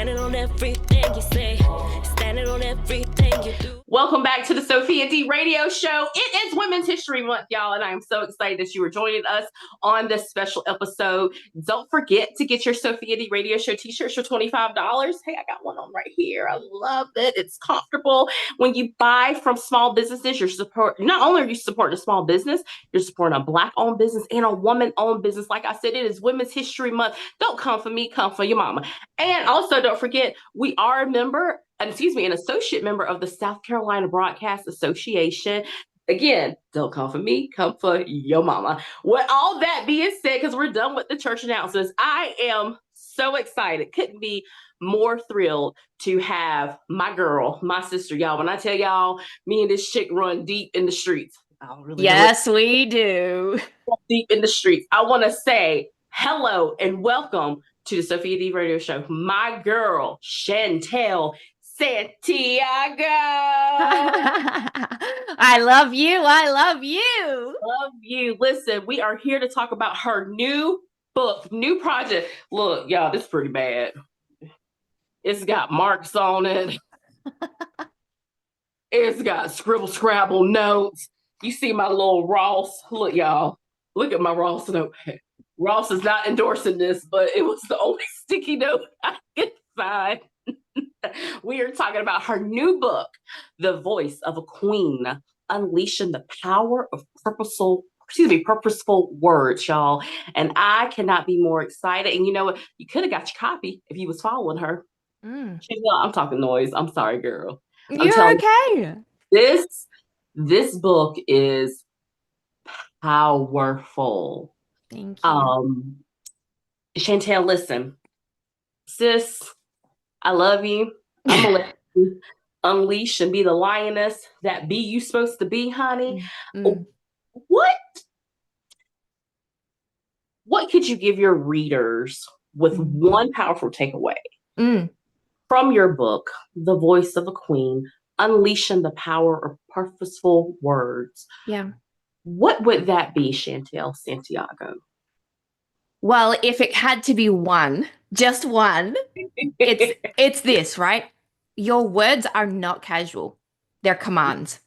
Standing on everything you say, standing on everything you do. Welcome back to the Sophia D Radio Show. It is Women's History Month, y'all, and I am so excited that you are joining us on this special episode. Don't forget to get your Sophia D Radio Show t-shirts for $25. Hey, I got one on right here. I love it. It's comfortable. When you buy from small businesses, not only are you supporting a small business, you're supporting a Black-owned business and a woman-owned business. Like I said, it is Women's History Month. Don't come for me, come for your mama. And also, don't forget, we are an associate member of the South Carolina Broadcast Association. Again, don't come for me, come for your mama. With all that being said, because we're done with the church announcements, I am so excited. Couldn't be more thrilled to have my girl, my sister, y'all. When I tell y'all, me and this chick run deep in the streets. Yes, we do. Deep in the streets. I want to say hello and welcome to the Sophia D Radio Show. My girl, Chantal Santiago. I love you. I love you. Love you. Listen, we are here to talk about her new book, new project. Look, y'all, this is pretty bad. It's got marks on it. It's got scribble scrabble notes. You see my little Ross. Look, y'all. Look at my Ross notepad. Ross is not endorsing this, but it was the only sticky note I could find. We are talking about her new book, The Voice of a Queen, Unleashing the Power of Purposeful Words, y'all. And I cannot be more excited. And you know what? You could have got your copy if you was following her. I'm talking noise. I'm sorry, girl. You're okay. This book is powerful. Thank you. Chantal, listen, sis, I love you. I'm gonna let you unleash and be the lioness that be you supposed to be, honey. What could you give your readers with one powerful takeaway from your book, The Voice of a Queen, Unleashing the Power of Purposeful Words? Yeah. What would that be, Chantal Santiago? Well, if it had to be one, just one, it's this, right? Your words are not casual. They're commands.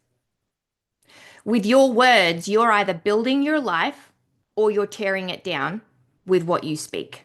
With your words, you're either building your life or you're tearing it down with what you speak.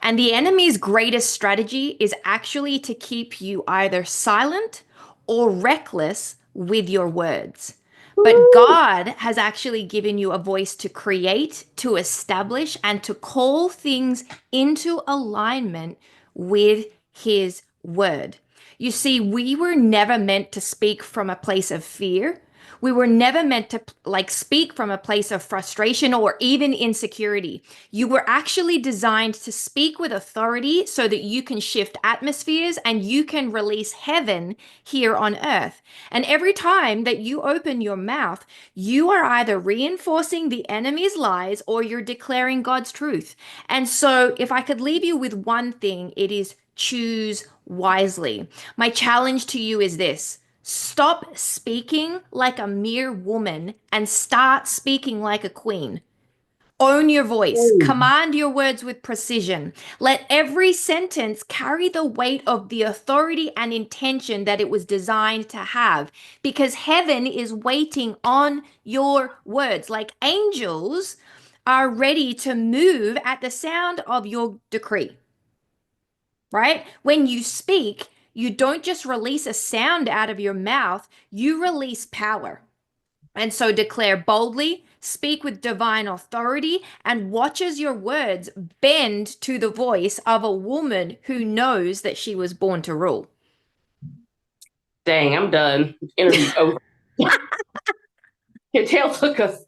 And the enemy's greatest strategy is actually to keep you either silent or reckless with your words. But God has actually given you a voice to create, to establish, and to call things into alignment with His word. You see, we were never meant to speak from a place of fear. We were never meant to speak from a place of frustration or even insecurity. You were actually designed to speak with authority so that you can shift atmospheres and you can release heaven here on earth. And every time that you open your mouth, you are either reinforcing the enemy's lies or you're declaring God's truth. And so if I could leave you with one thing, it is choose wisely. My challenge to you is this. Stop speaking like a mere woman and start speaking like a queen. Own your voice. Command your words with precision. Let every sentence carry the weight of the authority and intention that it was designed to have, because heaven is waiting on your words. Like angels are ready to move at the sound of your decree. Right? When you speak, you don't just release a sound out of your mouth, you release power. And so declare boldly, speak with divine authority, and watch as your words bend to the voice of a woman who knows that she was born to rule. Dang, I'm done. Interview over. Chantal took us.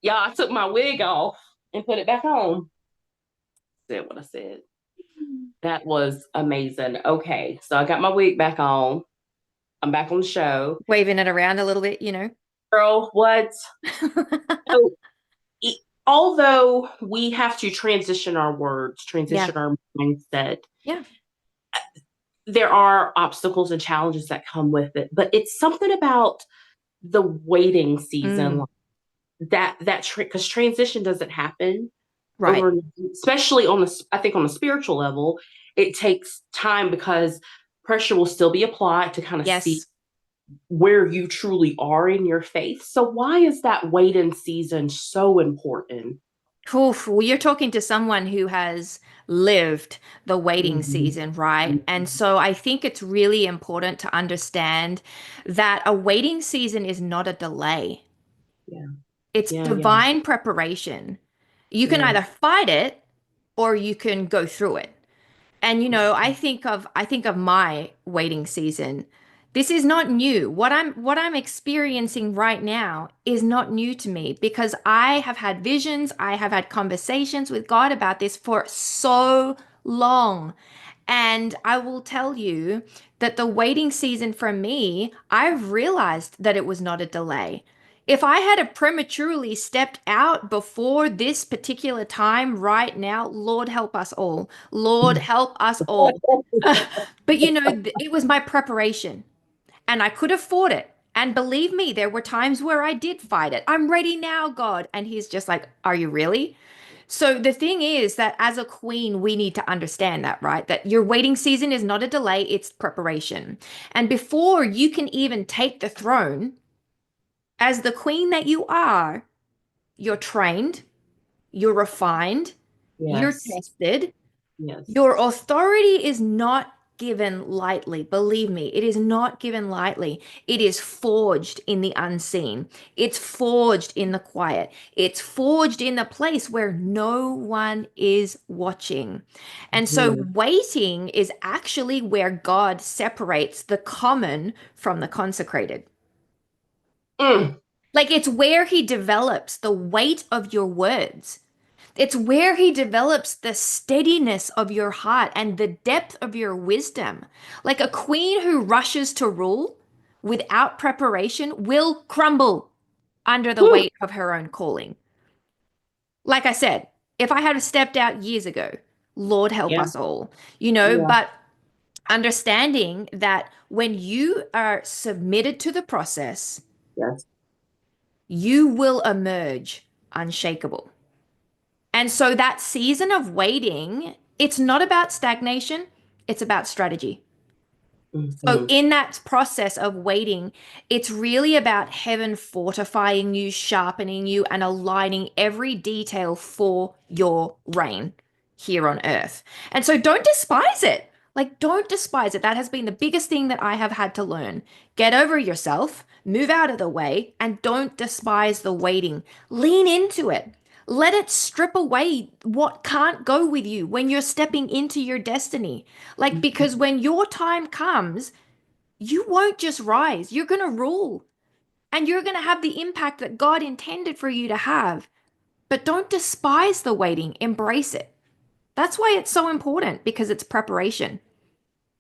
Y'all, I took my wig off and put it back on. Said what I said. That was amazing. Okay, so I got my wig back on. I'm back on the show. Waving it around a little bit, you know. Girl, what? So, although we have to transition our words, our mindset. Yeah. There are obstacles and challenges that come with it, but it's something about the waiting season that because transition doesn't happen Right. over, especially on the, I think on the spiritual level, it takes time because pressure will still be applied to kind of see Yes. where you truly are in your faith. So why is that wait-in season so important? Oof, well, you're talking to someone who has lived the waiting Mhm. season, right? And Mhm. so I think it's really important to understand that a waiting season is not a delay. Yeah, It's yeah, yeah, divine preparation. You can yeah. either fight it or you can go through it. And I think of my waiting season. This is not new. What I'm experiencing right now is not new to me because I have had visions, I have had conversations with God about this for so long. And I will tell you that the waiting season for me, I've realized that it was not a delay. If I had a prematurely stepped out before this particular time right now, Lord help us all. Lord help us all. But it was my preparation and I could afford it. And believe me, there were times where I did fight it. I'm ready now, God. And he's just like, are you really? So the thing is that as a queen, we need to understand that, right? That your waiting season is not a delay, it's preparation. And before you can even take the throne, as the queen that you are, you're trained, you're refined, you're Yes, tested, yes. your authority is not given lightly. Believe me, it is not given lightly. It is forged in the unseen. It's forged in the quiet. It's forged in the place where no one is watching. And so Mhm. waiting is actually where God separates the common from the consecrated. Mm. Like it's where he develops the weight of your words. It's where he develops the steadiness of your heart and the depth of your wisdom. Like a queen who rushes to rule without preparation will crumble under the Whew. weight of her own calling. Like I said, if I had stepped out years ago, Lord help Yeah, us all, yeah, but understanding that when you are submitted to the process, yes. you will emerge unshakable. And so that season of waiting, it's not about stagnation, it's about strategy. So, Mhm. in that process of waiting, it's really about heaven fortifying you, sharpening you, and aligning every detail for your reign here on earth. And so, don't despise it. Like, don't despise it. That has been the biggest thing that I have had to learn. Get over yourself, move out of the way, and don't despise the waiting. Lean into it. Let it strip away what can't go with you when you're stepping into your destiny. Like, because when your time comes, you won't just rise, you're going to rule and you're going to have the impact that God intended for you to have. But don't despise the waiting, embrace it. That's why it's so important because it's preparation.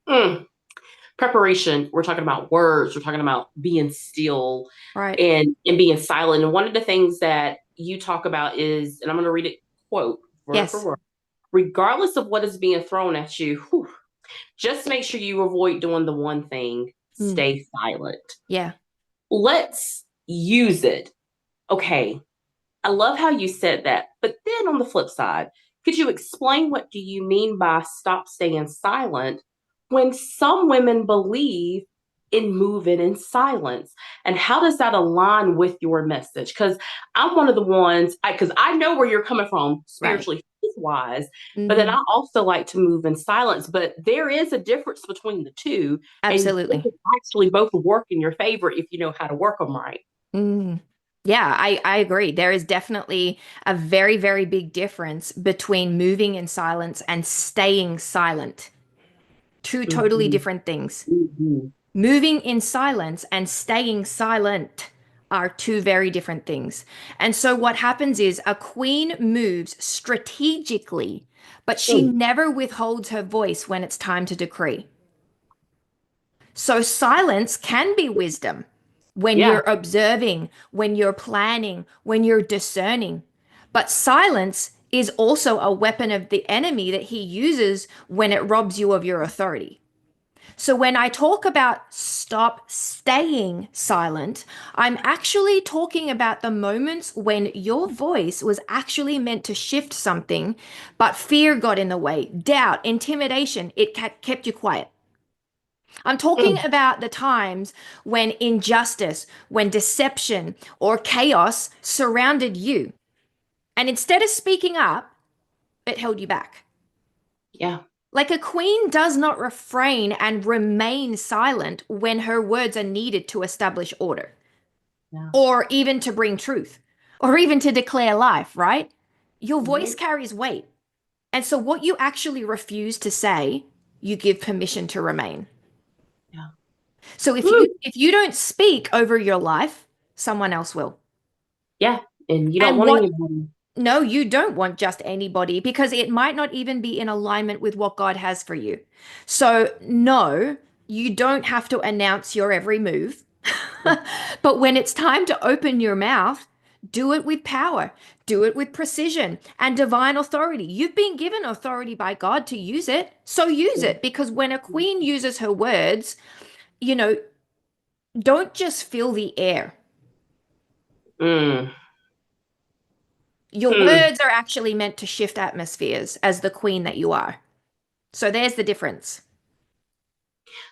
Mm. Preparation. We're talking about words. We're talking about being still Right. and being silent. And one of the things that you talk about is, and I'm going to read it quote word for Yes. word. Regardless of what is being thrown at you, whew, just make sure you avoid doing the one thing. Mm. Stay silent. Yeah. Let's use it. Okay, I love how you said that. But then on the flip side, could you explain what do you mean by stop staying silent when some women believe in moving in silence? And how does that align with your message? Because I'm one of the ones, because I know where you're coming from Right. spiritually, faith wise, but then Hmm. I also like to move in silence. But there is a difference between the two, and they Absolutely. can actually both work in your favor if you know how to work them right. Mm. Yeah, I agree. There is definitely a very, very big difference between moving in silence and staying silent. Two totally Mhm, different things. mhm. Moving in silence and staying silent are two very different things. And so what happens is a queen moves strategically, but she Mm. never withholds her voice when it's time to decree. So silence can be wisdom when Yeah. you're observing, when you're planning, when you're discerning. But silence is also a weapon of the enemy that he uses when it robs you of your authority. So when I talk about stop staying silent, I'm actually talking about the moments when your voice was actually meant to shift something, but fear got in the way, doubt, intimidation, it kept you quiet. I'm talking Mm. about the times when injustice, when deception or chaos surrounded you. And instead of speaking up, it held you back. Yeah. Like a queen does not refrain and remain silent when her words are needed to establish order, Yeah. or even to bring truth, or even to declare life, right? Your voice Mhm. carries weight. And so what you actually refuse to say, you give permission to remain. Yeah. So Woo. if you don't speak over your life, someone else will. Yeah. And you don't And want what anybody. No, you don't want just anybody because it might not even be in alignment with what God has for you. So, no, you don't have to announce your every move. But when it's time to open your mouth, do it with power, do it with precision and divine authority. You've been given authority by God to use it. So use Yeah. it because when a queen uses her words, you know, don't just fill the air. Mm. Your Hmm. words are actually meant to shift atmospheres as the queen that you are. So there's the difference.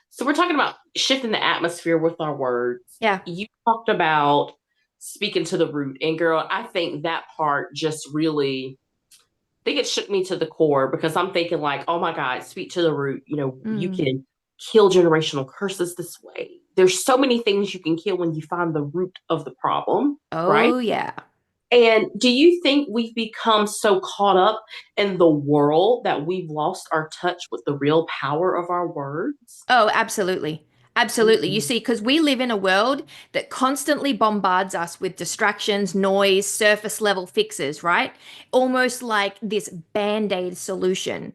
So we're talking about shifting the atmosphere with our words. Yeah. You talked about speaking to the root. And girl, I think that part just really, I think it shook me to the core because I'm thinking like, oh my God, speak to the root. You know, you Mm. can kill generational curses this way. There's so many things you can kill when you find the root of the problem, right? Oh, yeah. And do you think we've become so caught up in the world that we've lost our touch with the real power of our words? Oh, absolutely. Absolutely. You Mhm. see, because we live in a world that constantly bombards us with distractions, noise, surface level fixes, right? Almost like this band-aid solution.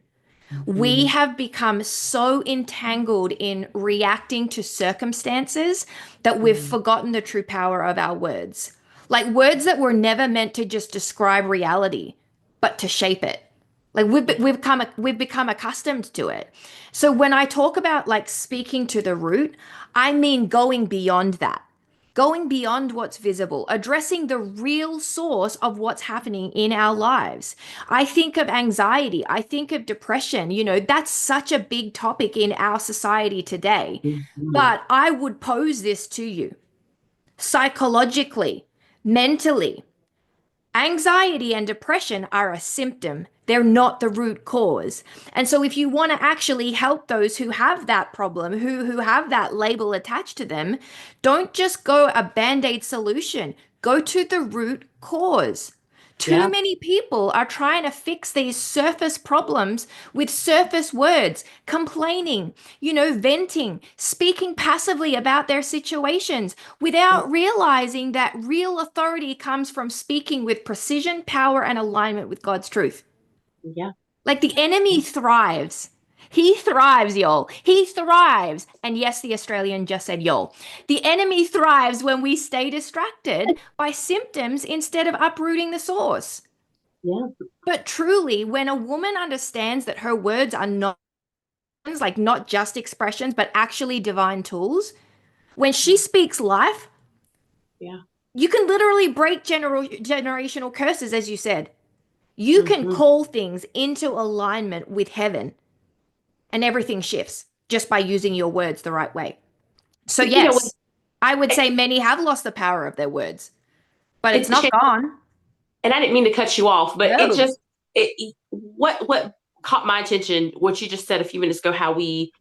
We Mhm. have become so entangled in reacting to circumstances that we've Mhm. forgotten the true power of our words. Like words that were never meant to just describe reality, but to shape it. Like Yeah. we've become accustomed to it. So when I talk about like speaking to the root, I mean going beyond that. Going beyond what's visible, addressing the real source of what's happening in our lives. I think of anxiety, I think of depression. That's such a big topic in our society today. Mhm. But I would pose this to you psychologically, mentally. Anxiety and depression are a symptom. They're not the root cause. And so if you want to actually help those who have that problem, who have that label attached to them, don't just go a band-aid solution. Go to the root cause. Too Yeah. many people are trying to fix these surface problems with surface words, complaining, venting, speaking passively about their situations without realizing that real authority comes from speaking with precision, power, and alignment with God's truth. Yeah. Like the enemy thrives. He thrives, y'all. He thrives. And yes, the Australian just said y'all. The enemy thrives when we stay distracted by symptoms instead of uprooting the source. Yeah. But truly, when a woman understands that her words are not like not just expressions, but actually divine tools, when she speaks life, Yeah. you can literally break generational curses, as you said. You can Mhm. call things into alignment with heaven, and everything shifts just by using your words the right way. So, You know, yes, I would say and, many have lost the power of their words, but it's and not gone. and I didn't mean to cut you off, but it No, just what caught my attention, what you just said a few minutes ago, how we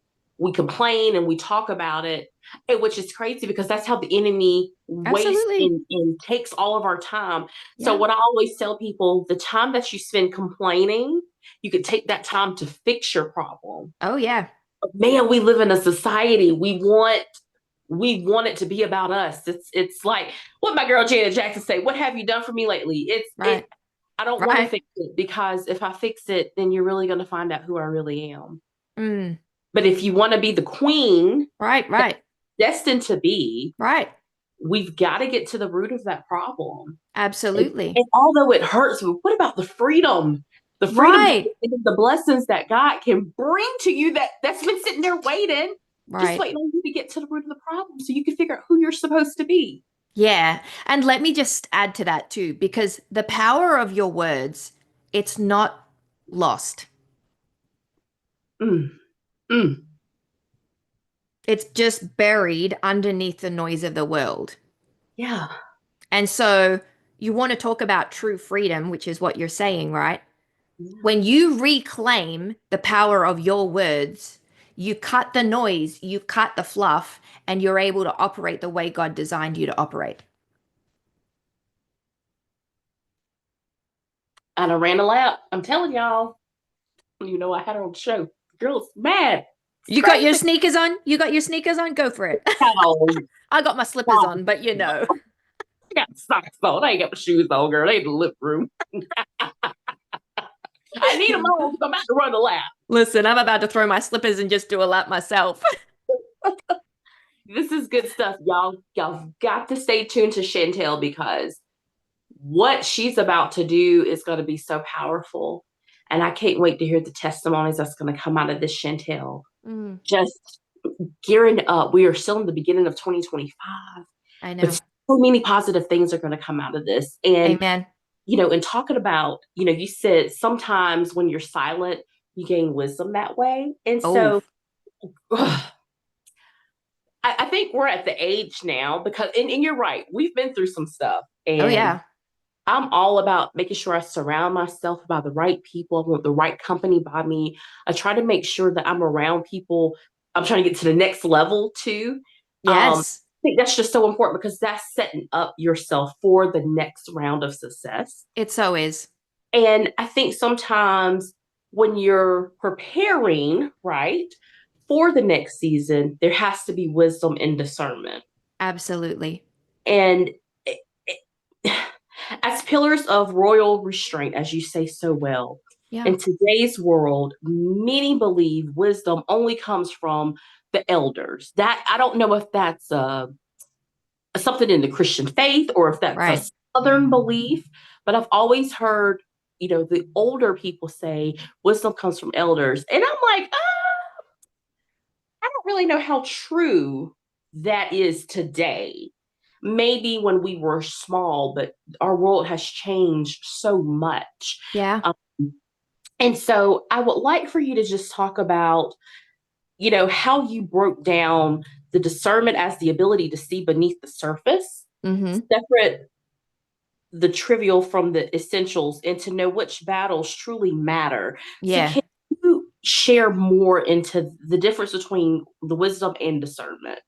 complain and we talk about it, which is crazy because that's how the enemy wastes absolutely. and takes all of our time. So Yeah. what I always tell people, the time that you spend complaining, you could take that time to fix your problem. Oh, yeah. Man, we live in a society we want it to be about us. It's like what my girl Janet Jackson say, what have you done for me lately? Right. I don't want to Right. fix it because if I fix it, then you're really going to find out who I really am. Mm. But if you want to be the queen Right. that's Right. destined to be, Right. we've got to get to the root of that problem. Absolutely. And although it hurts, what about the freedom? The freedom Right. and the blessings that God can bring to you that's been sitting there waiting. just Right. waiting on you to get to the root of the problem so you can figure out who you're supposed to be. Yeah. And let me just add to that too, because the power of your words, it's not lost. Mm, mm, It's just buried underneath the noise of the world. yeah. And so you want to talk about true freedom, which is what you're saying, right? Yeah. When you reclaim the power of your words, you cut the noise, you cut the fluff, and you're able to operate the way God designed you to operate. And I ran a lap. I'm telling y'all, you know, I had her on the show. Girl's mad. It's You got your crazy. sneakers on? You got your sneakers on? Go for it. Oh, I got my slippers wow. on, but you know. I got socks on. I ain't got my shoes on, girl. They in the lip room. I need them on because I'm about to run a lap. Listen, I'm about to throw my slippers and just do a lap myself. This is good stuff, y'all. Y'all got to stay tuned to Chantal because what she's about to do is going to be so powerful. And I can't wait to hear the testimonies that's going to come out of this, Chantal. Mm, Just gearing up. We are still in the beginning of 2025, I but know. so many positive things are going to come out of this. And, Amen. you know, and talking about, you know, you said sometimes when you're silent, you gain wisdom that way. And Oh, so I think we're at the age now because, and you're right, we've been through some stuff. oh And yeah. I'm all about making sure I surround myself by the right people. I want the right company by me. I try to make sure that I'm around people. I'm trying to get to the next level too. Yes, I think that's just so important because that's setting up yourself for the next round of success. it so is. And I think sometimes when you're preparing, right, for the next season, there has to be wisdom and discernment. Absolutely. And as pillars of royal restraint, as you say so well, Yeah. in today's world, many believe wisdom only comes from the elders. That I don't know if that's something in the Christian faith or if that's a Right. Southern belief, but I've always heard, you know, the older people say wisdom comes from elders. And I'm like, I don't really know how true that is today. Maybe when we were small, but our world has changed so much. Yeah. Um, and so I would like for you to just talk about, you know, how you broke down the discernment as the ability to see beneath the surface, Mm-hmm. separate the trivial from the essentials, and to know which battles truly matter. So, Yeah. can you share more into the difference between the wisdom and discernment?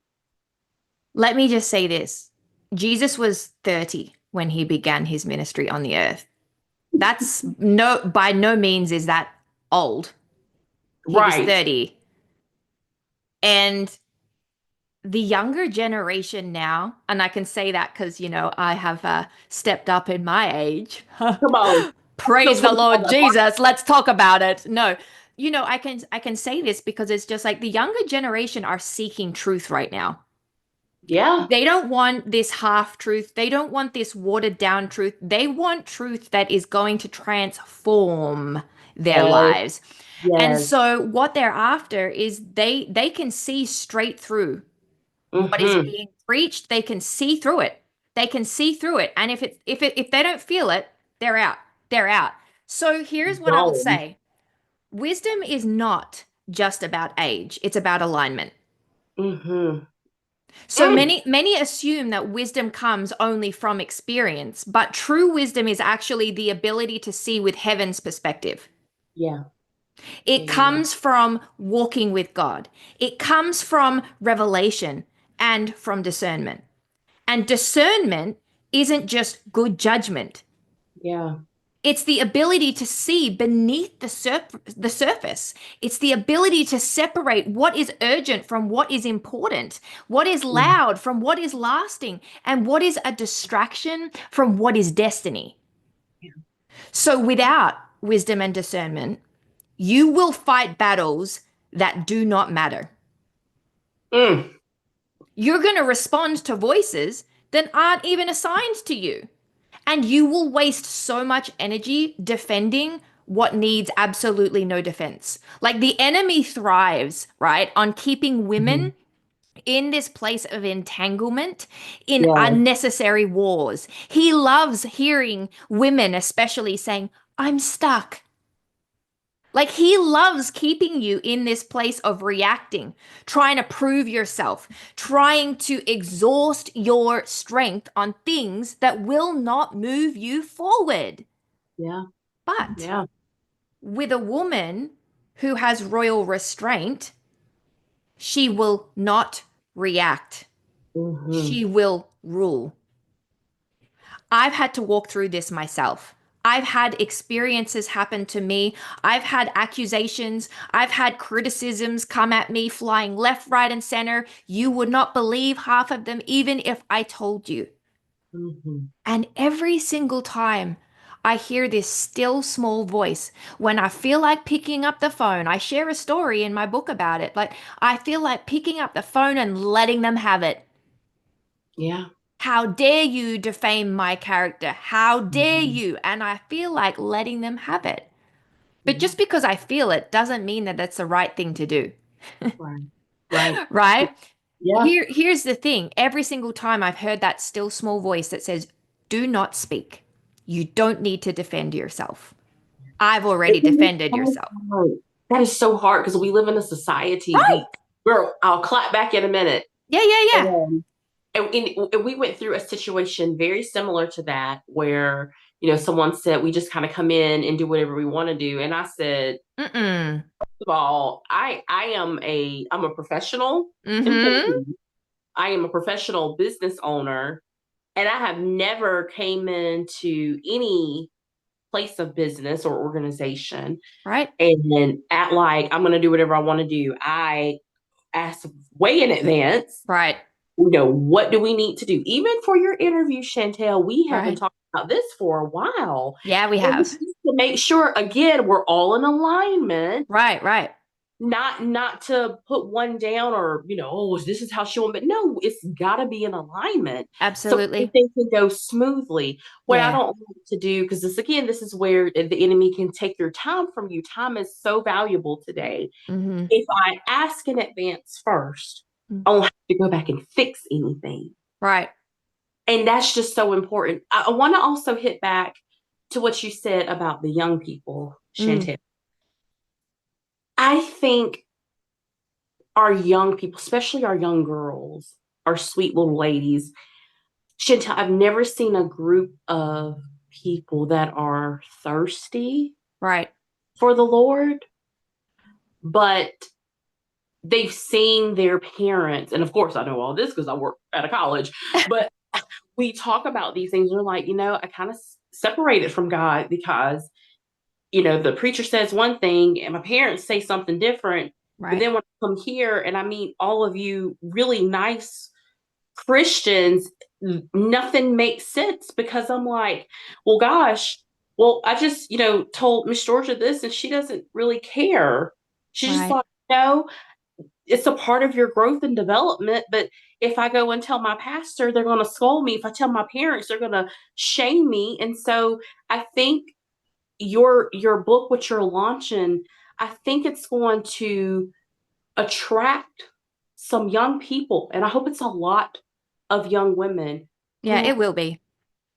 Let me just say this. Jesus was 30 when he began his ministry on the earth. That's no, by no means is that old. He was Right. 30. And the younger generation now, and I can say that because, you know, I have stepped up in my age. Come on. Still Praise the 25 Lord at heart. Jesus. Let's talk about it. No, you know, I can say this because it's just like the younger generation are seeking truth right now. Yeah. They don't want this half truth. They don't want this watered down truth. They want truth that is going to transform their Yes. lives. And Yes. so what they're after is they can see straight through what is Mm-hmm. being preached. They can see through it. They can see through it. And if they don't feel it, they're out. They're out. So here's what I will Gone. say. Wisdom is not just about age. It's about alignment. Mm-hmm. So Mm. many assume that wisdom comes only from experience, but true wisdom is actually the ability to see with heaven's perspective. Yeah. It Yeah. comes from walking with God. It comes from revelation and from discernment. And discernment isn't just good judgment. Yeah. It's the ability to see beneath the surface. It's the ability to separate what is urgent from what is important, what is Yeah. loud from what is lasting, and what is a distraction from what is destiny. So, without wisdom and discernment, you will fight battles that do not matter. Mm. You're going to respond to voices that aren't even assigned to you. And you will waste so much energy defending what needs absolutely no defense. Like the enemy thrives, right, on keeping Mhm. women in this place of entanglement, in Yeah. unnecessary wars. He loves hearing women, especially, saying, I'm stuck. Like he loves keeping you in this place of reacting, trying to prove yourself, trying to exhaust your strength on things that will not move you forward. Yeah. But Yeah. with a woman who has royal restraint, she will not react. Hmm. She will rule. I've had to walk through this myself. I've had experiences happen to me. I've had accusations. I've had criticisms come at me flying left, right, and center. You would not believe half of them, even if I told you. Hmm. And every single time I hear this still small voice, when I feel like picking up the phone, I share a story in my book about it. Like, I feel like picking up the phone and letting them have it. Yeah. How dare you defame my character? How dare Mhm. you? And I feel like letting them have it. But Yeah. just because I feel it doesn't mean that that's the right thing to do, Right. Right. right? Yeah. Here's the thing. Every single time I've heard that still small voice that says, do not speak. You don't need to defend yourself. I've It already can be defended so yourself. hard. That is so hard because we live in a society. Right. Girl, I'll clap back in a minute. Yeah, yeah, yeah. Um, and we went through a situation very similar to that where, someone said we just kind of come in and do whatever we want to do. And I said, Mm-mm. first of all, I'm a professional Mm-hmm. employee. I am a professional business owner, and I have never came into any place of business or organization Right. and act like I'm going to do whatever I want to do. I ask way in advance, Right. what do we need to do? Even for your interview, Chantel, we have been Right. talking about this for a while. Yeah, we And it's have. just to make sure, again, we're all in alignment, Right, right. not to put one down or, oh, this is how she wants, but no, it's got to be in alignment so Absolutely. everything can go smoothly. What I Yeah. don't want to do, because this is where the enemy can take your time from you. Time is so valuable today. Mm-hmm. If I ask in advance first, I don't have to go back and fix anything. Right. And that's just so important. I want to also hit back to what you said about the young people, Mm. Chantel. I think our young people, especially our young girls, our sweet little ladies, Chantel, I've never seen a group of people that are thirsty Right. for the Lord, but they've seen their parents. And of course, I know all this because I work at a college, but we talk about these things. We're like, I kind of separated from God because, the preacher says one thing and my parents say something different. But Right. then when I come here and I meet all of you really nice Christians, nothing makes sense because I'm like, well, gosh, well, I just, told Miss Georgia this and she doesn't really care. She's just Right. like, no, it's a part of your growth and development. But if I go and tell my pastor, they're going to scold me. If I tell my parents, they're going to shame me. And so I think your book, what you're launching, I think it's going to attract some young people. And I hope it's a lot of young women Yeah, who it will be.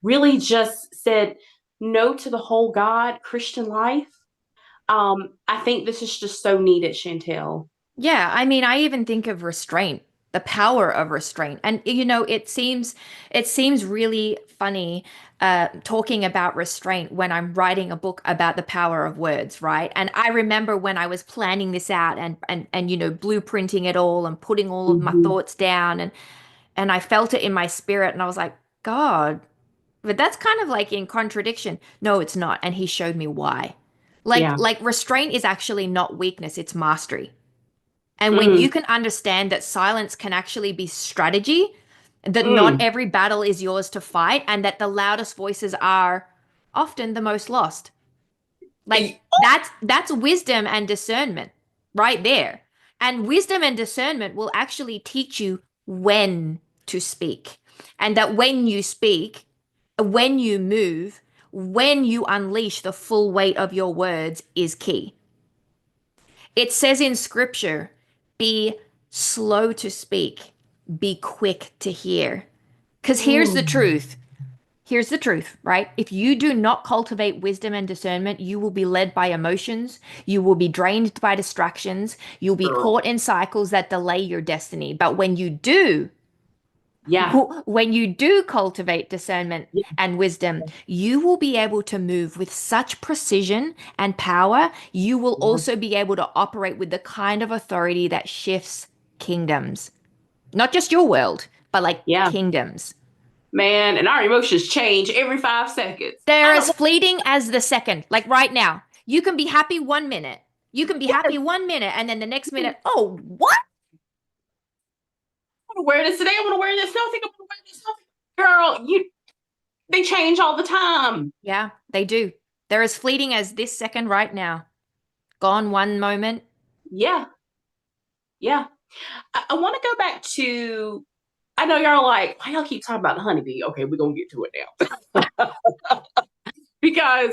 really just said no to the whole God Christian life. I think this is just so needed, Chantel. Yeah, I mean, I even think of restraint, the power of restraint. And it seems really funny talking about restraint when I'm writing a book about the power of words, right? And I remember when I was planning this out and blueprinting it all and putting all of my Hmm. thoughts down and I felt it in my spirit and I was like, God, but that's kind of like in contradiction. No, it's not. And he showed me why. Like Yeah. like restraint is actually not weakness, it's mastery. And when Mm, you can understand that silence can actually be strategy, that not mm. every battle is yours to fight, and that the loudest voices are often the most lost. Like Y- that's wisdom and discernment right there. And wisdom and discernment will actually teach you when to speak. And that when you speak, when you move, when you unleash the full weight of your words is key. It says in scripture, be slow to speak, be quick to hear. Because here's the Mm. truth. Here's the truth, right? If you do not cultivate wisdom and discernment, you will be led by emotions. You will be drained by distractions. You'll be Girl. caught in cycles that delay your destiny. But when you do, Yeah. when you do cultivate discernment Yeah. and wisdom, you will be able to move with such precision and power. You will Yeah. also be able to operate with the kind of authority that shifts kingdoms. Not just your world, but like Yeah. kingdoms. Man, and our emotions change every 5 seconds. They're I as don't fleeting as the second. Like right now, you can be happy 1 minute. You can be happy 1 minute, and then the next minute, oh, what? want to wear this today. I want to wear this. No, I think I want to wear this. Girl, they change all the time. Yeah, they do. They're as fleeting as this second right now. Gone one moment. Yeah. Yeah. I want to go back to, I know y'all like, why y'all keep talking about the honeybee? Okay, we're going to get to it now. Because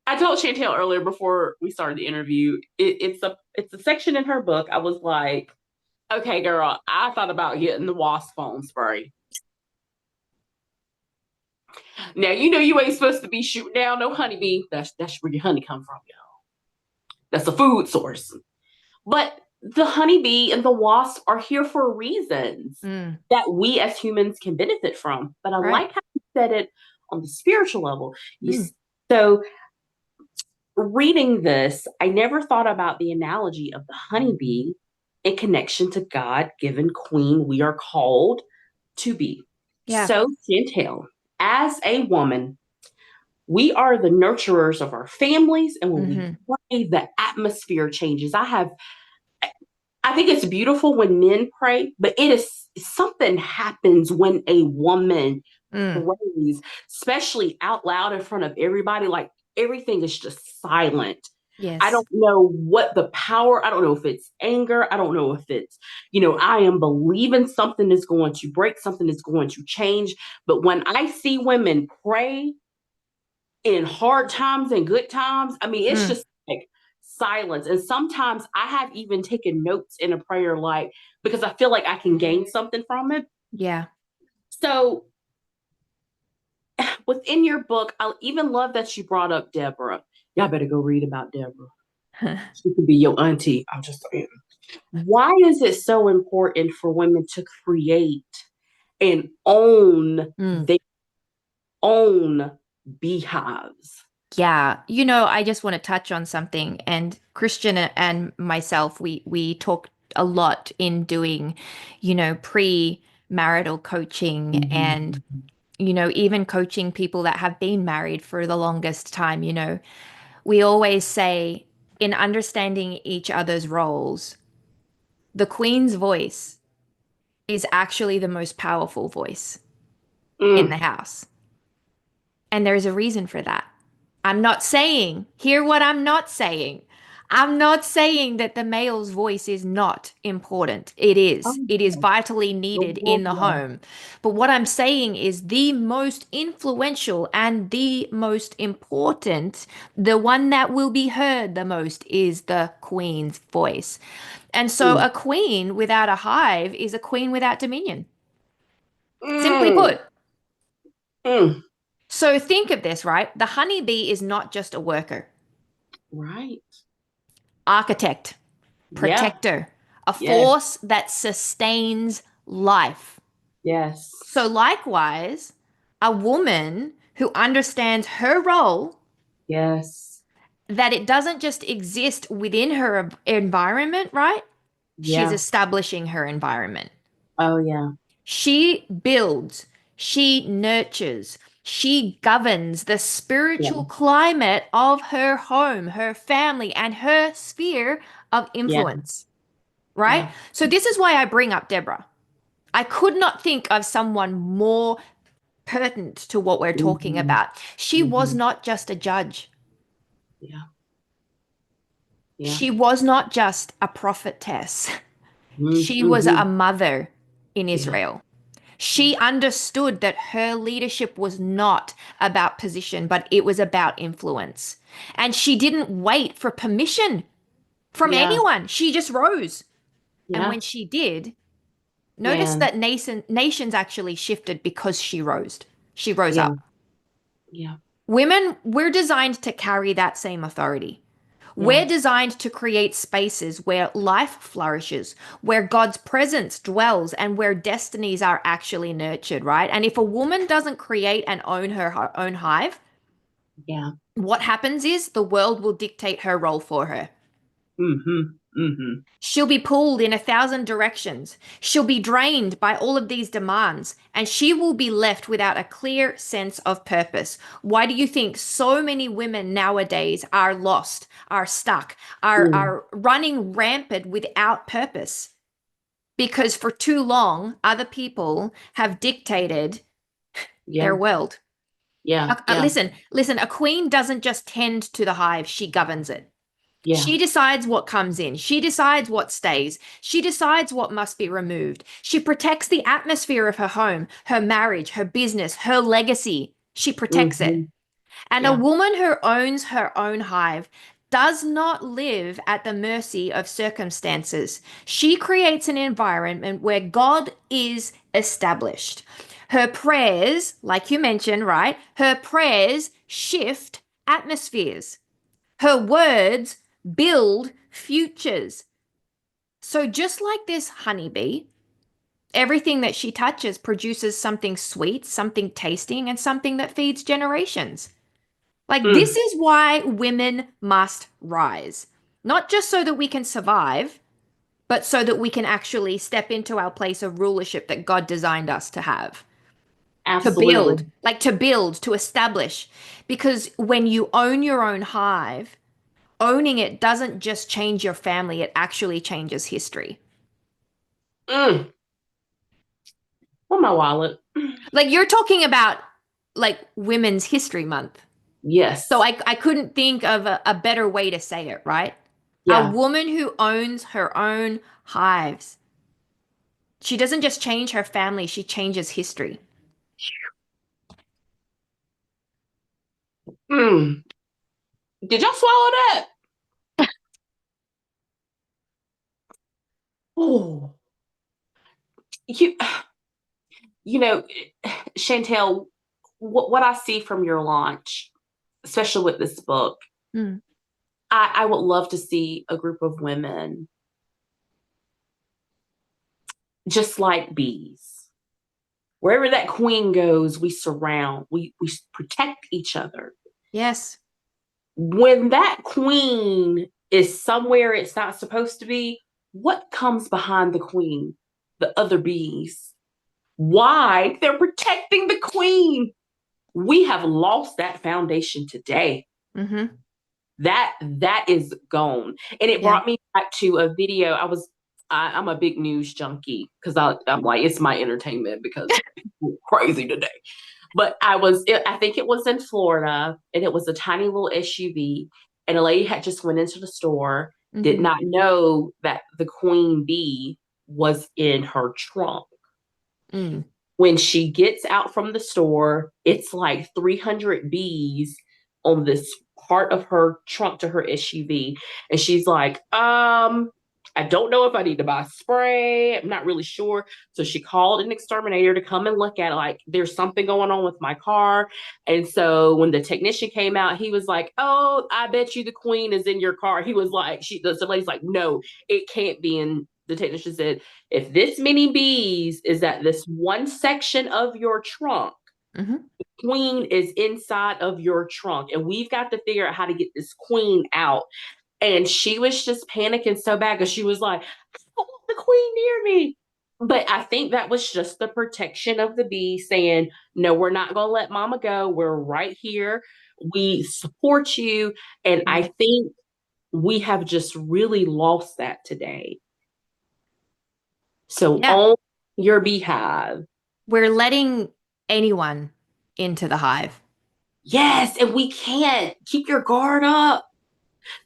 I told Chantal earlier before we started the interview, it's a section in her book. I was like, okay, girl, I thought about getting the wasp phone spray. Now you know you ain't supposed to be shooting down no honeybee. That's where your honey come from, y'all. That's a food source. But the honeybee and the wasp are here for reasons that we as humans can benefit from. But I Right. like how you said it on the spiritual level. Mm. So reading this, I never thought about the analogy of the honeybee in connection to God-given queen we are called to be. Yeah. So, Chantal, as a woman, we are the nurturers of our families, and when we pray, the atmosphere changes. I think it's beautiful when men pray, but it is something happens when a woman prays, especially out loud in front of everybody. Like everything is just silent. I Yes. don't know what the power, I don't know if it's anger. I don't know if it's, I am believing something is going to break, something is going to change. But when I see women pray in hard times and good times, I mean, it's just like silence. And sometimes I have even taken notes in a prayer, like, because I feel like I can gain something from it. Yeah. So within your book, I even love that you brought up Deborah. Y'all better go read about Deborah. She could be your auntie. I'm just saying. Why is it so important for women to create and own their own beehives? Yeah, I just want to touch on something. And Christian and myself, we talk a lot in doing, pre-marital coaching and, even coaching people that have been married for the longest time. We always say in understanding each other's roles, the queen's voice is actually the most powerful voice in the Mm. house. And there's a reason for that. Hear what I'm not saying. I'm not saying that the male's voice is not important. It is. Oh, It is yeah. vitally needed in the Yeah. home. But what I'm saying is the most influential and the most important, the one that will be heard the most is the queen's voice. And so Mm. a queen without a hive is a queen without dominion. Simply Mm. put. Mm. So think of this, right? The honeybee is not just a worker, Right. architect, Yeah. protector, a Yes. force that sustains life. Yes. So, likewise, a woman who understands her role, Yes. that it doesn't just exist within her environment, right? She's Yeah. establishing her environment. Oh, yeah. She builds, she nurtures, she governs the Yeah. spiritual climate of her home, her family, and her sphere of Yeah. influence, right? Yeah. So, this is why I bring up Deborah. I could not think of someone more pertinent to what we're talking Mhm. about. She was Mhm. not just a judge, Yeah. Yeah. she was not just a prophetess, she was a Mhm. mother in Yeah. Israel. She understood that her leadership was not about position, but it was about influence. And she didn't wait for permission from Yeah. anyone. She just rose. And Yeah. when she did, notice Man. that nations actually shifted because she rose. She rose Yeah. up. Yeah. Women, we're designed to carry that same authority. Yeah. We're designed to create spaces where life flourishes, where God's presence dwells, and where destinies are actually nurtured, right? And if a woman doesn't create and own her own hive, Yeah. what happens is the world will dictate her role for her. Mm-hmm. Mm-hmm. She'll be pulled in 1,000 directions. She'll be drained by all of these demands, and she will be left without a clear sense of purpose. Why do you think so many women nowadays are lost, are stuck, Mm. are running rampant without purpose? Because for too long, other people have dictated Yeah. their world. Yeah. Yeah. Listen, a queen doesn't just tend to the hive, she governs it. Yeah. She decides what comes in. She decides what stays. She decides what must be removed. She protects the atmosphere of her home, her marriage, her business, her legacy. She protects it. Mm-hmm. And a Yeah. woman who owns her own hive does not live at the mercy of circumstances. She creates an environment where God is established. Her prayers, like you mentioned, right? Her prayers shift atmospheres. Her words build futures. So, just like this honeybee, everything that she touches produces something sweet, something tasting, and something that feeds generations. Like, this Mm. is why women must rise. Not just so that we can survive, but so that we can actually step into our place of rulership that God designed us to have. Absolutely. To build, to establish. Because when you own your own hive, owning it doesn't just change your family, it actually changes history. Mm. Oh, my wallet. Like you're talking about like Women's History Month. So Yes. I couldn't think of a better way to say it, right? A Yeah. woman who owns her own hives. She doesn't just change her family, she changes history. Mm. Did y'all swallow that? Oh, you, you know, Chantel, what I see from your launch, especially with this book, Mm. I would love to see a group of women just like bees. Wherever that queen goes, we surround, we protect each other. Yes. When that queen is somewhere it's not supposed to be, what comes behind the queen? The other bees. Why? They're protecting the queen. We have lost that foundation today. Mm-hmm. That is gone. And it Yeah. brought me back to a video. I'm a big news junkie because I'm like, it's my entertainment because it's crazy today. But I think it was in Florida, and it was a tiny little SUV, and a lady had just went into the store, did Mm-hmm. not know that the queen bee was in her trunk. Mm. When she gets out from the store, it's like 300 bees on this part of her trunk to her SUV. And she's like, I don't know if I need to buy spray. I'm not really sure. So she called an exterminator to come and look at it. Like, there's something going on with my car. And so when the technician came out, he was like, oh, I bet you the queen is in your car. He was like, the lady's like, no, it can't be. And the technician said, if this many bees is at this one section of your trunk, Mm-hmm. the queen is inside of your trunk. And we've got to figure out how to get this queen out. And she was just panicking so bad because she was like, I don't want the queen near me. But I think that was just the protection of the bee saying, no, we're not going to let mama go. We're right here. We support you. And I think we have just really lost that today. So Yeah. own your beehive. We're letting anyone into the hive. Yes, and we can't. Keep your guard up.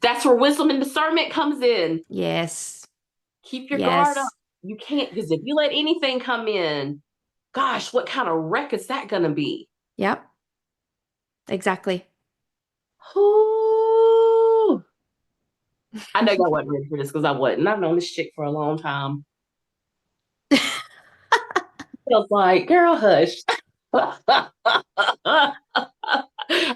That's where wisdom and discernment comes in. Yes. Keep your guard up. Yes. You can't, because if you let anything come in, gosh, what kind of wreck is that going to be? Yep. Exactly. Ooh. I know y'all wasn't ready for this because I wasn't. I've known this chick for a long time. I was like, girl, hush. I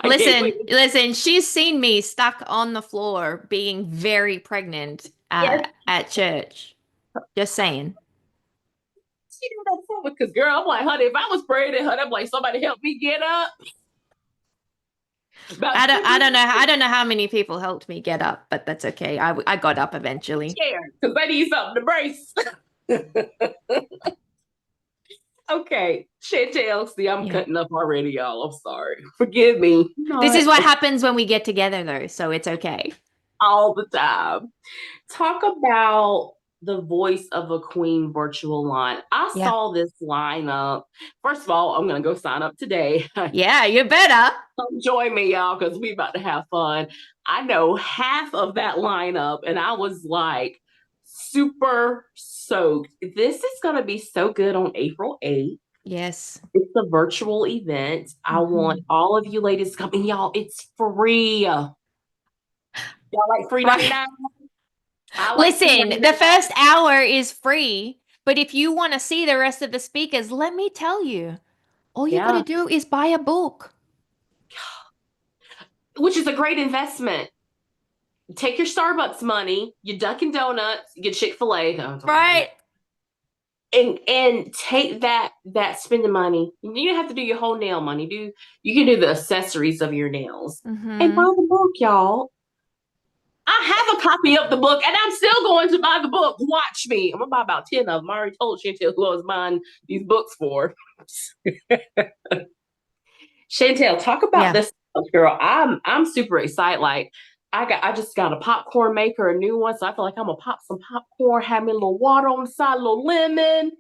can't wait. Listen, she's seen me stuck on the floor being very pregnant Yes, at church. Just saying. she did that so because girl, I'm like, honey, if I was pregnant, honey, I'm like, somebody help me get up. About I don't know how many people helped me get up, but that's okay. I got up eventually. chair because I need something to brace. Okay, Chantal, see, I'm Yeah. cutting up already, y'all. I'm sorry. Forgive me. This is Not what happens when we get together though, so it's okay. all the time. Talk about the Voice of a Queen virtual line. I Yeah. saw this lineup. First of all, I'm going to go sign up today. Yeah, you better. Come join me, y'all, because we about to have fun. I know half of that lineup, and I was like super soaked. This is going to be so good on April 8th. Yes. It's a virtual event. I want all of you ladies to come. And y'all, it's free. Y'all like free Right. 99? I like free Listen, 99. the first hour is free, but if you want to see the rest of the speakers, let me tell you, all you got to Yeah, do is buy a book. which is a great investment. Take your Starbucks money, your Dunkin' Donuts, your Chick-fil-A. Right. And take that spending money. You don't have to do your whole nail money. You can do the accessories of your nails and buy Mm-hmm. the book, y'all. I have a copy of the book, and I'm still going to buy the book. Watch me. I'm gonna buy about 10 of them. I already told Chantel who I was buying these books for. Chantel, talk about Yeah. this book, girl. I'm super excited. Like I just got a popcorn maker, a new one, so I feel like I'm gonna pop some popcorn, have me a little water on the side, a little lemon.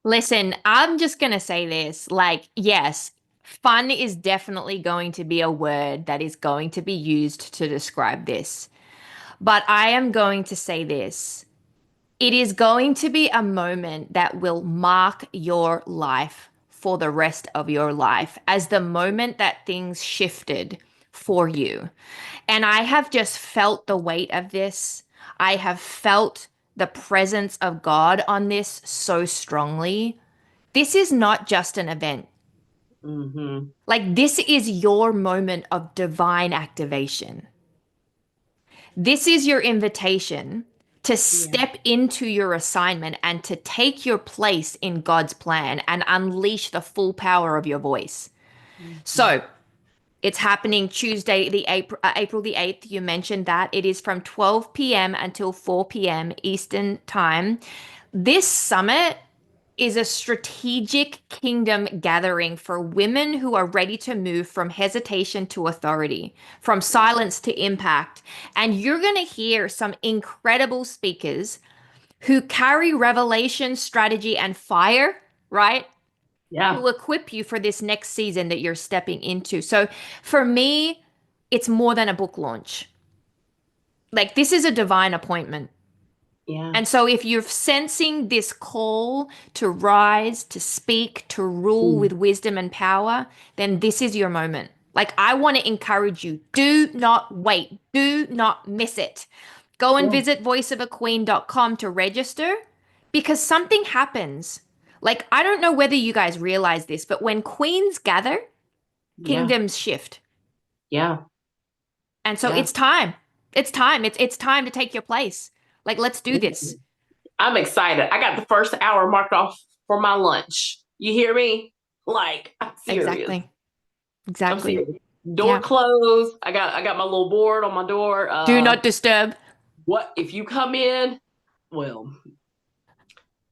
Listen, I'm just going to say this. Like, yes, fun is definitely going to be a word that is going to be used to describe this. But I am going to say this. It is going to be a moment that will mark your life for the rest of your life as the moment that things shifted for you. And I have just felt the weight of this. I have felt the presence of God on this so strongly. This is not just an event. Mm-hmm. Like, this is your moment of divine activation. This is your invitation to Yeah. step into your assignment and to take your place in God's plan and unleash the full power of your voice. Mm-hmm. So, it's happening Tuesday, April the 8th. You mentioned that. It is from 12 p.m. until 4 p.m. Eastern Time. This summit is a strategic kingdom gathering for women who are ready to move from hesitation to authority, from silence to impact. And you're going to hear some incredible speakers who carry revelation, strategy, and fire, right? Yeah. Who equip you for this next season that you're stepping into. So for me, it's more than a book launch. Like, this is a divine appointment. Yeah. And so, if you're sensing this call to rise, to speak, to rule with Mm. wisdom and power, then this is your moment. Like, I want to encourage you, do not wait, do not miss it. Go and Yeah. visit voiceofaqueen.com to register because something happens. Like, I don't know whether you guys realize this, but when queens gather, Yeah. kingdoms shift. Yeah. And so Yeah. it's time. It's time. It's time to take your place. Like, let's do this. I'm excited. I got the first hour marked off for my lunch. You hear me? Like, I'm serious. Exactly. I'm Exactly. serious. Door Yeah. closed. I got my little board on my door. Do not disturb. What if you come in? Well,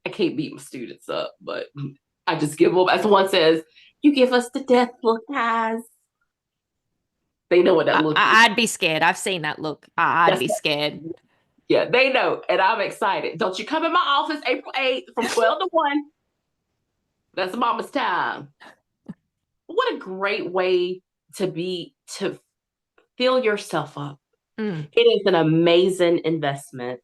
I can't beat my students up, but I just give them, as one says, you give us the death look, guys. They know what that look is. I'd be scared. I've seen that look. I'd That's be scared. Yeah, they know, and I'm excited. Don't you come in my office April 8th from 12 to 1. That's mama's time. What a great way to fill yourself up. Mm, It is an amazing investment.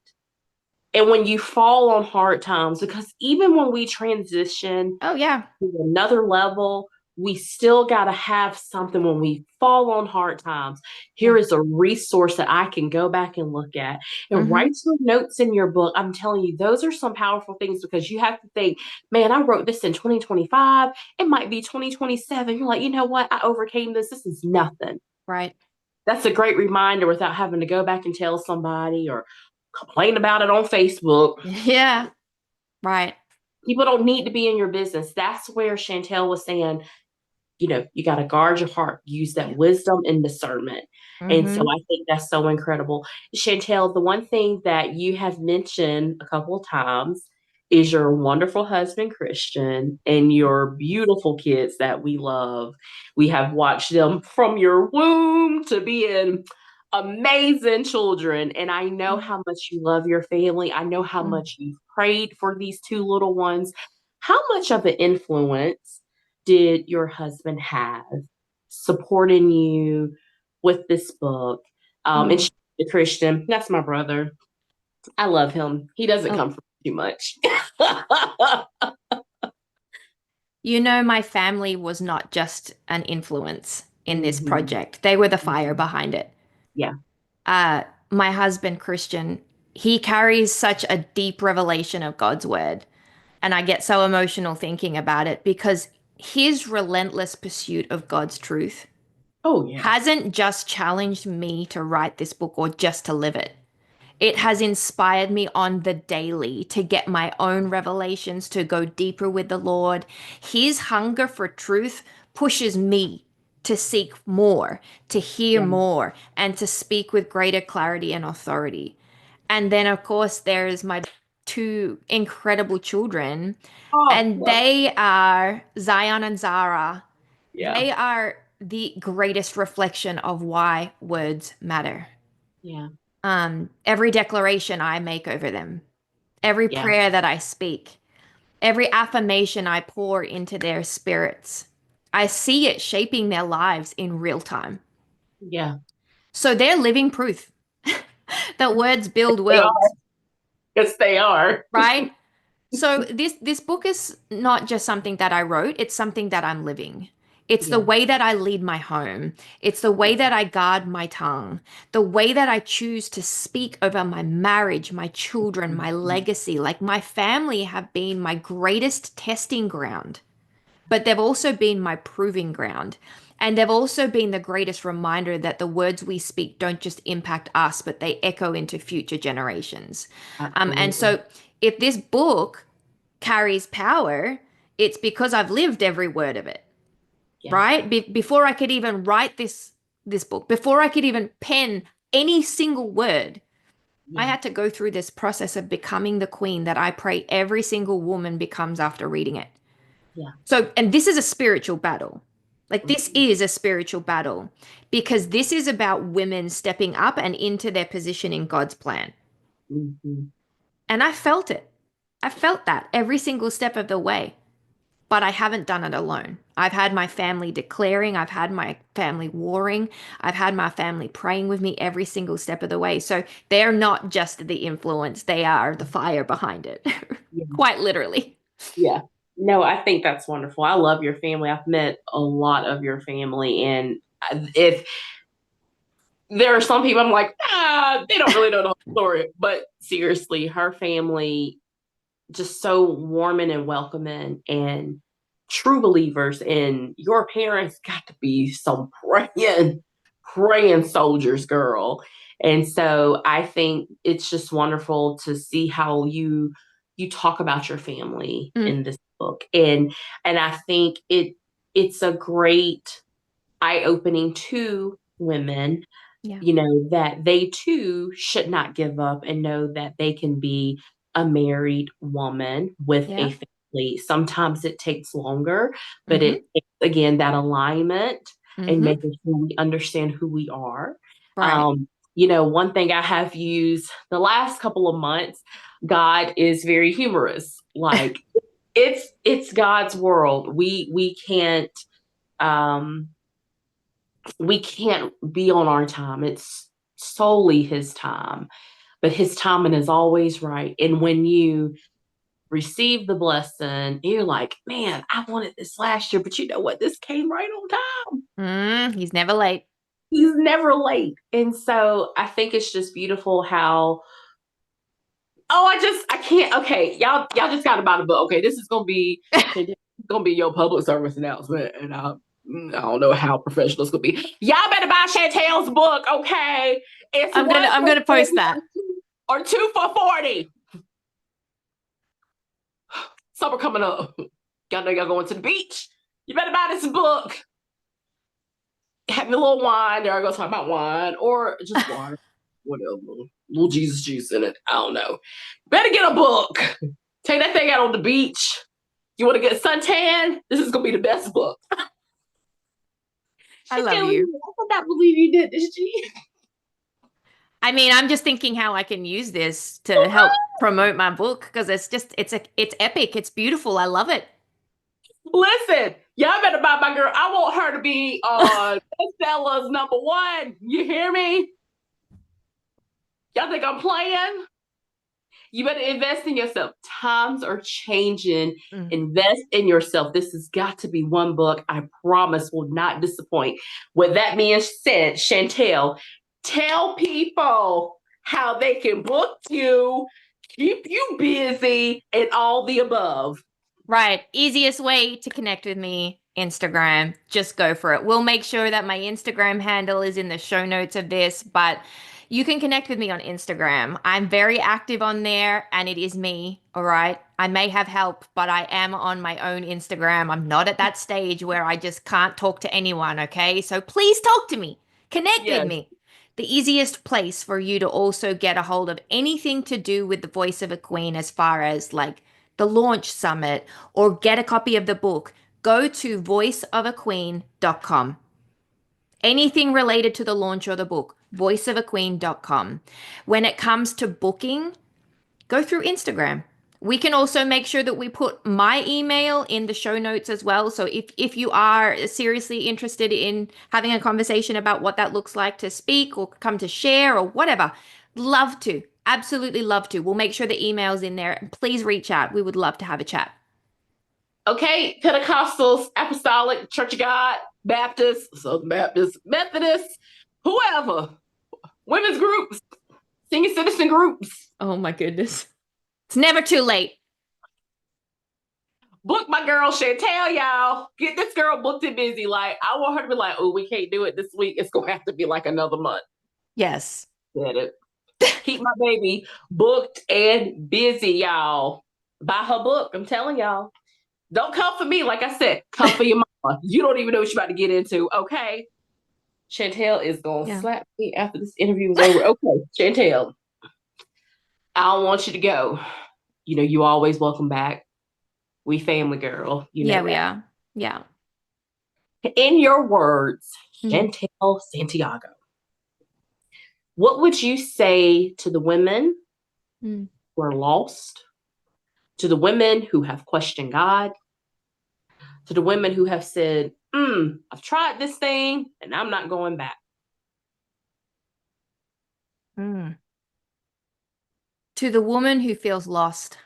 And when you fall on hard times, because even when we transition Oh, yeah. to another level, we still got to have something when we fall on hard times. Here Yeah. is a resource that I can go back and look at and Mm-hmm. write some notes in your book. I'm telling you, those are some powerful things because you have to think, man, I wrote this in 2025. It might be 2027. You're like, you know what? I overcame this. This is nothing. Right. That's a great reminder without having to go back and tell somebody or complain about it on Facebook. Yeah. Right. People don't need to be in your business. That's where Chantel was saying, you got to guard your heart, use that Yeah. wisdom and discernment. And so Mm-hmm. I think that's so incredible. Chantel, the one thing that you have mentioned a couple of times is your wonderful husband, Christian, and your beautiful kids that we love. We have watched them from your womb to being amazing children. And I know how much you love your family. I know how Mm-hmm. much you've prayed for these two little ones. How much of an influence did your husband have supporting you with this book? And Mm. she's a Christian. That's my brother. I love him. He doesn't Oh, come from too much. my family was not just an influence in this Mhm. project. They were the fire Mhm. behind it. Yeah, My husband, Christian, he carries such a deep revelation of God's word. And I get so emotional thinking about it because his relentless pursuit of God's truth oh yeah, hasn't just challenged me to write this book or just to live it. It has inspired me on the daily to get my own revelations, to go deeper with the Lord. His hunger for truth pushes me to seek more, to hear yeah. more, and to speak with greater clarity and authority. And then, of course, there's my two incredible children, Oh, and love. they are Zion and Zara. Yeah, They are the greatest reflection of why words matter. yeah, Every declaration I make over them, every yeah, prayer that I speak, every affirmation I pour into their spirits, I see it shaping their lives in real time. yeah. So they're living proof that words build They are. worlds, Yes, they are. right? So this book is not just something that I wrote, it's something that I'm living. It's the Yeah, way that I lead my home. It's the way yeah. that I guard my tongue. The way that I choose to speak over my marriage, my children, my Mhm. legacy. Like my family have been my greatest testing ground, but they've also been my proving ground. And they've also been the greatest reminder that the words we speak don't just impact us, but they echo into future generations. And Absolutely. so if this book carries power, it's because I've lived every word of it, Yeah, right? Before I could even write this book, before I could even pen any single word, I yeah, had to go through this process of becoming the queen that I pray every single woman becomes after reading it. yeah. So, and this is a spiritual battle. Like this Mhm. is a spiritual battle because this is about women stepping up and into their position in God's plan. Mhm. And I felt it. I felt that every single step of the way. But I haven't done it alone. I've had my family declaring, I've had my family warring, I've had my family praying with me every single step of the way. So they're not just the influence, they are the fire behind it, Yeah. quite literally. Yeah. No, I think that's wonderful. I love your family. I've met a lot of your family. And if there are some people I'm like, they don't really know the whole story. But seriously, her family just so warming and welcoming and true believers. And your parents got to be some praying soldiers, girl. And so I think it's just wonderful to see how you talk about your family Mm, in this book. And I think it's a great eye-opening to women, yeah. that they too should not give up and know that they can be a married woman with a Yeah. family. Sometimes it takes longer, but Mm-hmm. it takes, again, that alignment and Mm-hmm. making sure we understand who we are. Right. Um, one thing I have used the last couple of months, God is very humorous. Like it's God's world. Um we can't be on our time. It's solely his time. but his timing is always right. And when you receive the blessing, you're like, man, I wanted this last year, but you know what? This came right on time. He's never late. He's never late. And so I think it's just beautiful how, I can't. Okay, y'all just got about it, but okay, this is gonna be your public service announcement, and I don't know how professional it's gonna be. Y'all better buy Chantel's book, okay? It's I'm gonna post that. or 2 for $40. Summer coming up. Y'all know y'all going to the beach. You better buy this book. Have a little wine. There I go talking about wine or just water. Whatever. Little Jesus juice in it. I don't know. Better get a book. Take that thing out on the beach. You want to get a suntan? This is gonna be the best book. I love you. I cannot believe you did this, G. I mean, I'm just thinking how I can use this to help promote my book because it's epic. It's beautiful. I love it. Listen, y'all better buy my girl. I want her to be bestsellers #1. You hear me? Y'all think I'm playing? You better invest in yourself. Times are changing. Invest in yourself. This has got to be one book I promise will not disappoint. With that being said, Chantal, tell people how they can book you, keep you busy, and all the above. Right. Easiest way to connect with me, Instagram. Just go for it. We'll make sure that my Instagram handle is in the show notes of this, but you can connect with me on Instagram. I'm very active on there and it is me. All right. I may have help, but I am on my own Instagram. I'm not at that stage where I just can't talk to anyone. Okay. So please talk to me. Connect with me. The easiest place for you to also get a hold of anything to do with the Voice of a Queen, as far as like the launch summit or get a copy of the book, go to voiceofaqueen.com. Anything related to the launch or the book, voiceofaqueen.com. When it comes to booking, go through Instagram. We can also make sure that we put my email in the show notes as well. So if you are seriously interested in having a conversation about what that looks like to speak or come to share or whatever, love to. Absolutely love to. We'll make sure the email's in there. Please reach out. We would love to have a chat. Okay, Pentecostals, Apostolic, Church of God, Baptists, Southern Baptists, Methodists, whoever, women's groups, senior citizen groups. Oh my goodness. It's never too late. Book my girl Chantal, y'all. Get this girl booked and busy. Like, I want her to be like, oh, we can't do it this week. It's going to have to be like another month. Yes. Get it. Keep my baby booked and busy, y'all. Buy her book. I'm telling y'all. Don't come for me. Like I said, come for your mama. You don't even know what you're about to get into. Okay. Chantal is going to slap me after this interview is over. Okay, Chantal, I don't want you to go. You know, you always welcome back. We family, girl. You know we that. are. Yeah. In your words, Chantal Santiago, what would you say to the women who are lost, to the women who have questioned God, to the women who have said, I've tried this thing and I'm not going back? To the woman who feels lost,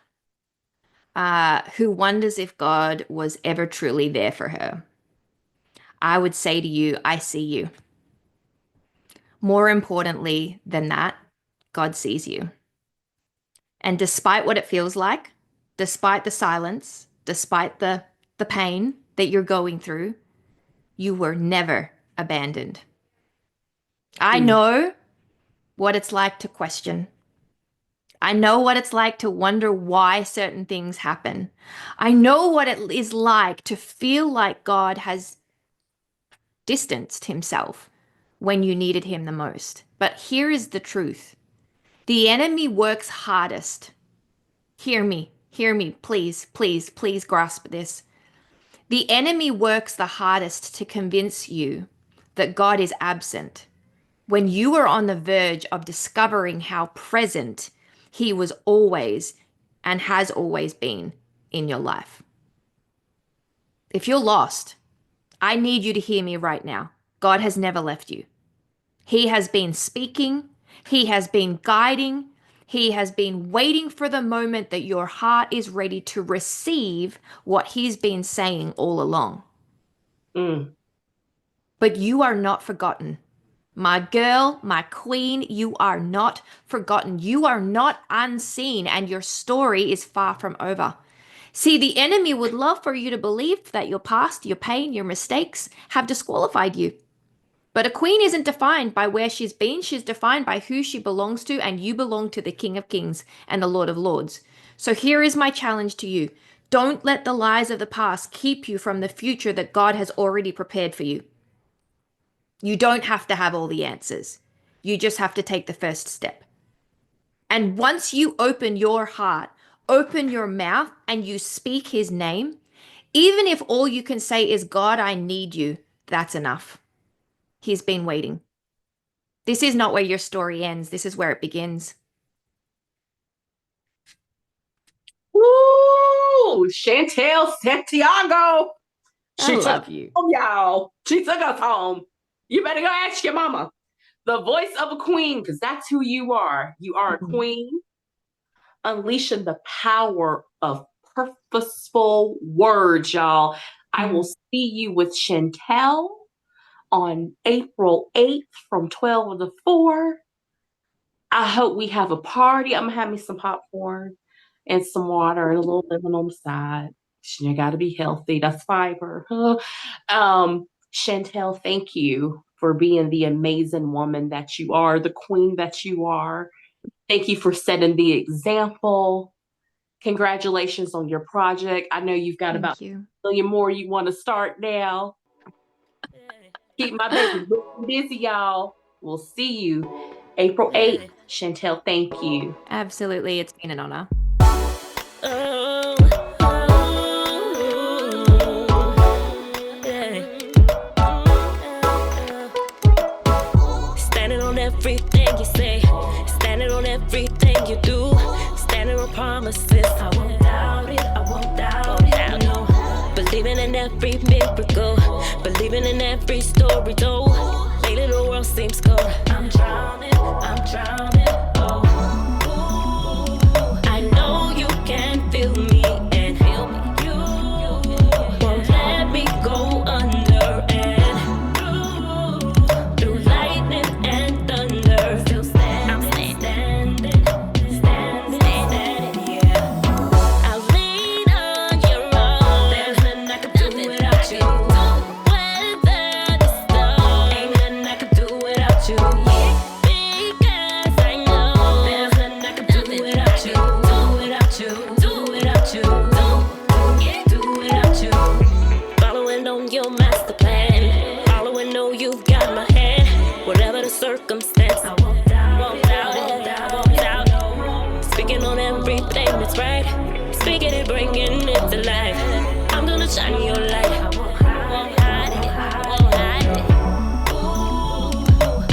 who wonders if God was ever truly there for her, I would say to you, I see you. More importantly than that, God sees you. And despite what it feels like, despite the silence, despite the pain that you're going through, you were never abandoned. I know what it's like to question. I know what it's like to wonder why certain things happen. I know what it is like to feel like God has distanced himself when you needed him the most. But here is the truth. The enemy works hardest. Hear me, please, please, please grasp this. The enemy works the hardest to convince you that God is absent when you are on the verge of discovering how present he was always and has always been in your life. If you're lost, I need you to hear me right now. God has never left you. He has been speaking. He has been guiding. He has been waiting for the moment that your heart is ready to receive what he's been saying all along. But you are not forgotten. My girl, my queen, you are not forgotten. You are not unseen, and your story is far from over. See, the enemy would love for you to believe that your past, your pain, your mistakes have disqualified you. But a queen isn't defined by where she's been. She's defined by who she belongs to, and you belong to the King of Kings and the Lord of Lords. So here is my challenge to you. Don't let the lies of the past keep you from the future that God has already prepared for you. You don't have to have all the answers. You just have to take the first step. And once you open your heart, open your mouth, and you speak his name, even if all you can say is, God, I need you, that's enough. He's been waiting. This is not where your story ends. This is where it begins. Woo! Chantal Santiago. I love you. Oh, y'all. She took us home. You better go ask your mama. The voice of a queen, because that's who you are. You are a queen. Unleashing the power of purposeful words, y'all. I will see you with Chantal on April 8th from 12 to 4. I hope we have a party. I'm going to have me some popcorn and some water and a little lemon on the side. You got to be healthy. That's fiber. Chantal, thank you for being the amazing woman that you are, the queen that you are. Thank you for setting the example. Congratulations on your project. I know you've got about a million more you want to start now. Keep my baby busy, y'all. We'll see you April 8th. Chantal, thank you. Absolutely. It's been an honor. Standing on everything you say, standing on everything you do, standing on promises. I won't doubt it, I won't doubt it, no. Believing in every miracle, believing in every story, though. Lately the world seems cold. I'm drowning, oh. I know you can feel me and feel me. You won't let me go under, and through lightning and thunder, still standing, yeah. I'll lean on your arm. There's nothing I can do without you. Weather the storm. Ain't nothing I can do without you. Because I know there's nothing I can do without you. Do without you. Do without you. Following on your master plan. Following, know you've got my hand. Whatever the circumstance, I won't doubt it. Speaking on everything that's right. Speaking and bringing it to life. I'm gonna shine your light. I won't hide it.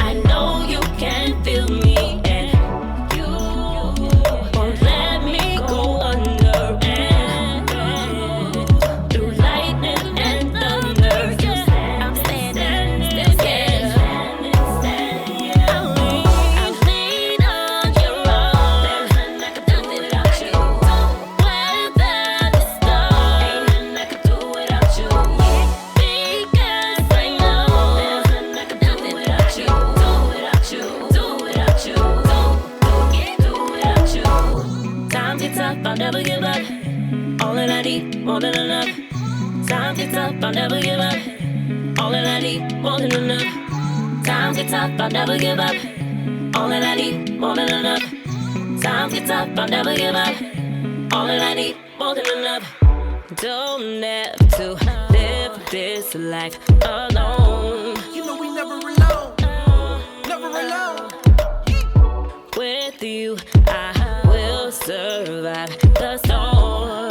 I know you can feel me, and you won't let me go under, and through lightning and thunder, I'm standing, still standing. I'll lean on your arm. There's nothing I can do without you. Weather the storm. Ain't nothing I can do without you. Because I know there's nothing I can do without you. Do without you. Times get tough, I'll never give up. All that I need, more than enough. Times get tough, I'll never give up. All that I need, more than enough. Times get tough, I'll never give up. All that I need, more than enough. Times get tough, I'll never give up. All that I need, more than enough. Don't have to live this life alone. You know we never alone. Never alone. With you, I will survive the storm.